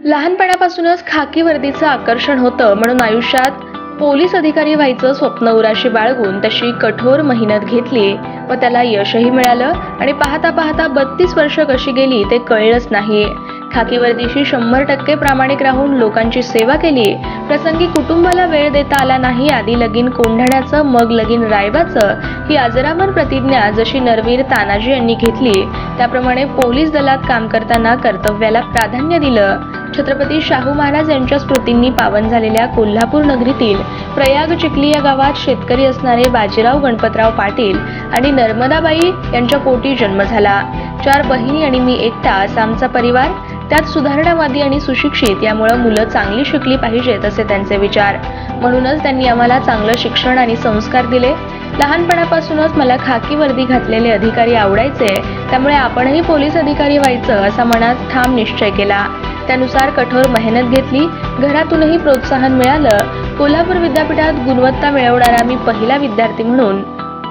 लहानपणापासूनच खाकी वर्दीचं आकर्षण होतं म्हणून आयुष्यात पोलीस अधिकारी व्हायचं स्वप्न उराशी बाळगून तशी कठोर मेहनत घेतली व त्याला यशही मिळालं आणि पाहता पाहता 32 वर्ष कशी गेली ते कळलंच नाही. खाकी वर्दीशी 100% प्रामाणिक राहून लोकांची सेवा केली. प्रसंगी कुटुंबाला वेळ देता आला नाही. आधी लगीन कोंढाण्याचं मग लगीन रायबाचं ही अजरामर प्रतिज्ञा जशी नरवीर तानाजी यांनी घेतली त्याप्रमाणे पोलीस दलात काम करताना कर्तव्याला प्राधान्य दिलं. छत्रपती शाहू महाराज यांच्या स्मृतींनी पावन झालेल्या कोल्हापूर नगरीतील प्रयाग चिखली या गावात शेतकरी असणारे बाजीराव गणपतराव पाटील आणि नर्मदाबाई यांच्या पोटी जन्म झाला. 4 बहिणी आणि मी एकटा असा आमचा परिवार. त्यात सुधारणावादी आणि सुशिक्षित, यामुळे मुलं चांगली शिकली पाहिजेत असे त्यांचे विचार. म्हणूनच त्यांनी आम्हाला चांगलं शिक्षण आणि संस्कार दिले. लहानपणापासूनच मला खाकी वर्दी घातलेले अधिकारी आवडायचे, त्यामुळे आपणही पोलीस अधिकारी व्हायचं असा मनात ठाम निश्चय केला. त्यानुसार कठोर मेहनत घेतली. घरातूनही प्रोत्साहन मिळालं. कोल्हापूर विद्यापीठात गुणवत्ता मिळवणारा मी पहिला विद्यार्थी म्हणून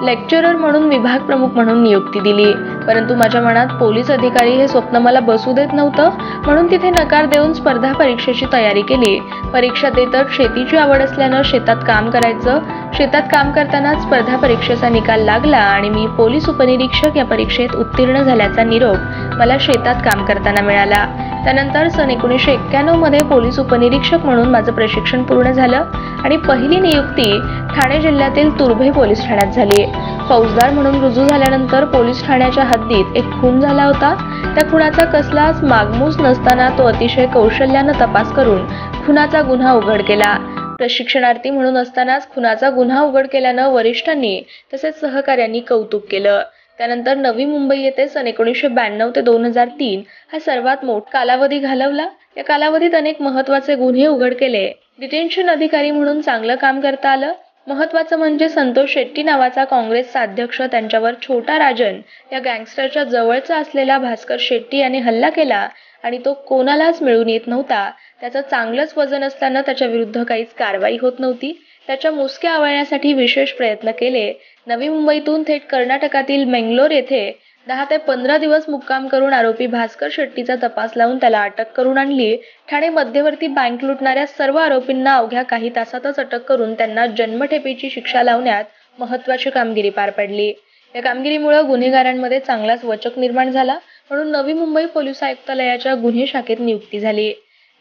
लेक्चरर म्हणून विभाग प्रमुख म्हणून नियुक्ती दिली. परंतु माझ्या मनात पोलीस अधिकारी हे स्वप्न मला बसू देत नव्हतं, म्हणून तिथे नकार देऊन स्पर्धा परीक्षेची तयारी केली. परीक्षा देतच शेतीची आवड असल्यानं शेतात काम करायचं. शेतात काम करताना स्पर्धा परीक्षेचा निकाल लागला आणि मी पोलीस उपनिरीक्षक या परीक्षेत उत्तीर्ण झाल्याचा निरोप मला शेतात काम करताना मिळाला. त्यानंतर सन 1991 मध्ये पोलीस उपनिरीक्षक म्हणून माझं प्रशिक्षण पूर्ण झालं आणि पहिली नियुक्ती ठाणे जिल्ह्यातील तुर्भे पोलीस ठाण्यात झाली. फौजदार म्हणून रुजू झाल्यानंतर पोलीस ठाण्याच्या हद्दीत एक खून झाला होता. त्या खुनाचा कसलाच मागमूस नसताना तो अतिशय कौशल्यानं तपास करून खुनाचा गुन्हा उघड केला. प्रशिक्षणार्थी म्हणून असतानाच खुनाचा गुन्हा उघड केल्यानं वरिष्ठांनी तसेच सहकाऱ्यांनी कौतुक केलं. त्यानंतर नवी मुंबई येथे सन 1992 ते 2003 हा सर्वात मोठा कालावधी घालवला. या कालावधीत अनेक महत्त्वाचे गुन्हे उघड केले. डिटेन्शन अधिकारी म्हणून चांगलं काम करता आलं. महत्त्वाचं म्हणजे संतोष शेट्टी नावाचा काँग्रेसचा अध्यक्ष त्यांच्यावर छोटा राजन या गँगस्टरच्या जवळचा असलेला भास्कर शेट्टी याने हल्ला केला आणि तो कोणालाच मिळून येत नव्हता. त्याचं चांगलंच वजन असताना त्याच्या विरुद्ध काहीच कारवाई होत नव्हती. त्याच्या मुसक्या आवळण्यासाठी विशेष प्रयत्न केले. नवी मुंबईतून थेट कर्नाटकातील मंगलोर येथे 10 ते 15 दिवस मुक्काम करून आरोपी भास्कर शेट्टीचा तपास लावून त्याला अटक करून आणली. ठाणे मध्यवर्ती बँक लुटणाऱ्या सर्व आरोपींना अवघ्या काही तासातच अटक करून त्यांना जन्मठेपेची शिक्षा लावण्यात महत्त्वाची कामगिरी पार पडली. या कामगिरीमुळे गुन्हेगारांमध्ये चांगलाच वचक निर्माण झाला, म्हणून नवी मुंबई पोलीस आयुक्तालयाच्या गुन्हे शाखेत नियुक्ती झाली.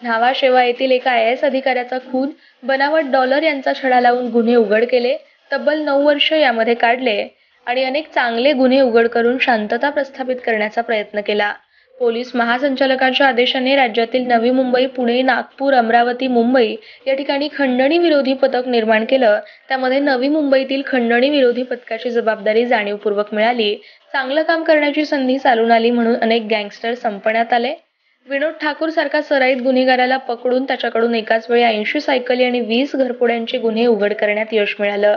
न्हावा शेवा येथील एका IAS अधिकाऱ्याचा खून, बनावट डॉलर यांचा छडा लावून गुन्हे उघड केले. तब्बल 9 वर्ष यामध्ये काढले आणि अनेक चांगले गुन्हे उघड करून शांतता प्रस्थापित करण्याचा प्रयत्न केला. पोलीस महासंचालकांच्या आदेशाने राज्यातील नवी मुंबई, पुणे, नागपूर, अमरावती, मुंबई या ठिकाणी खंडणी विरोधी पथक निर्माण केलं. त्यामध्ये नवी मुंबईतील खंडणी विरोधी पथकाची जबाबदारी जाणीवपूर्वक मिळाली. चांगलं काम करण्याची संधी चालून आली म्हणून अनेक गँगस्टर संपण्यात आले. विनोद ठाकूर सारखा सराईत गुन्हेगाराला पकडून त्याच्याकडून एकाच वेळी 80 सायकली आणि 20 घरफोड्यांचे गुन्हे उघड करण्यात यश मिळालं.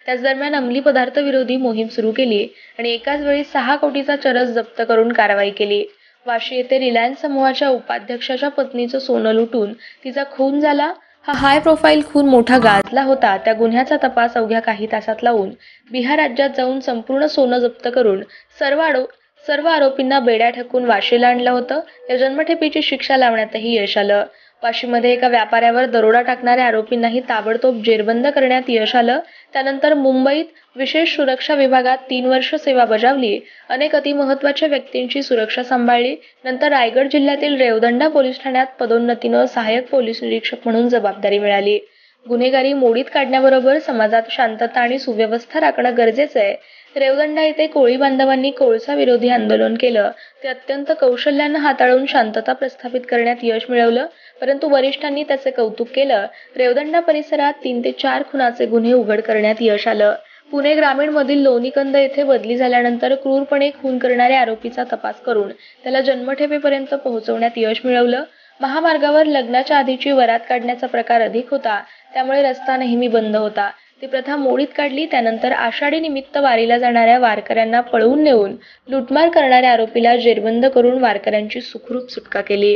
त्याच दरम्यान अंमली पदार्थ विरोधी मोहीम सुरू केली आणि एकाच वेळी 6 कोटीचा चरस जप्त करून कारवाई केली. वाशी येथे रिलायन्स समूहाच्या उपाध्यक्षाच्या पत्नीचं सोनं लुटून तिचा खून झाला. हा हाय प्रोफाईल खून मोठा गाजला होता. त्या गुन्ह्याचा तपास अवघ्या काही तासात लावून बिहार राज्यात जाऊन संपूर्ण सोनं जप्त करून सर्व आरोपींना बेड्या ठेकून वाशीला आणलं होतं. या जन्मठेपेची शिक्षा लावण्यातही यश आलं. वाशीमध्ये एका व्यापाऱ्यावर दरोडा टाकणाऱ्या आरोपींनाही ताबडतोब जेरबंद करण्यात यश आलं. त्यानंतर मुंबईत विशेष सुरक्षा विभागात 3 वर्ष सेवा बजावली. अनेक अतिमहत्त्वाच्या व्यक्तींची सुरक्षा सांभाळली. नंतर रायगड जिल्ह्यातील रेवदंडा पोलीस ठाण्यात पदोन्नतीनं सहाय्यक पोलीस निरीक्षक म्हणून जबाबदारी मिळाली. गुन्हेगारी मोडीत काढण्याबरोबर समाजात शांतता आणि सुव्यवस्था राखणं गरजेचं आहे. रेवदंडा येथे कोळी बांधवांनी कोळसा विरोधी आंदोलन केलं. ते अत्यंत कौशल्यानं हाताळून शांतता प्रस्थापित करण्यात यश मिळवलं, परंतु वरिष्ठांनी त्याचे कौतुक केलं. रेवदंडा परिसरात 3 ते 4 खुनाचे गुन्हे उघड करण्यात यश आलं. पुणे ग्रामीण मधील लोणीकंद येथे बदली झाल्यानंतर क्रूरपणे खून करणाऱ्या आरोपीचा तपास करून त्याला जन्मठेपेपर्यंत पोहोचवण्यात यश मिळवलं. महामार्गावर लग्नाच्या आधीची वरात काढण्याचा प्रकार अधिक होता, त्यामुळे रस्ता नेहमी बंद होता. ती प्रथा मोडीत काढली. त्यानंतर आषाढी निमित्त वारीला जाणाऱ्या वारकऱ्यांना पळवून नेऊन लुटमार करणाऱ्या आरोपीला जेरबंद करून वारकऱ्यांची सुखरूप सुटका केली.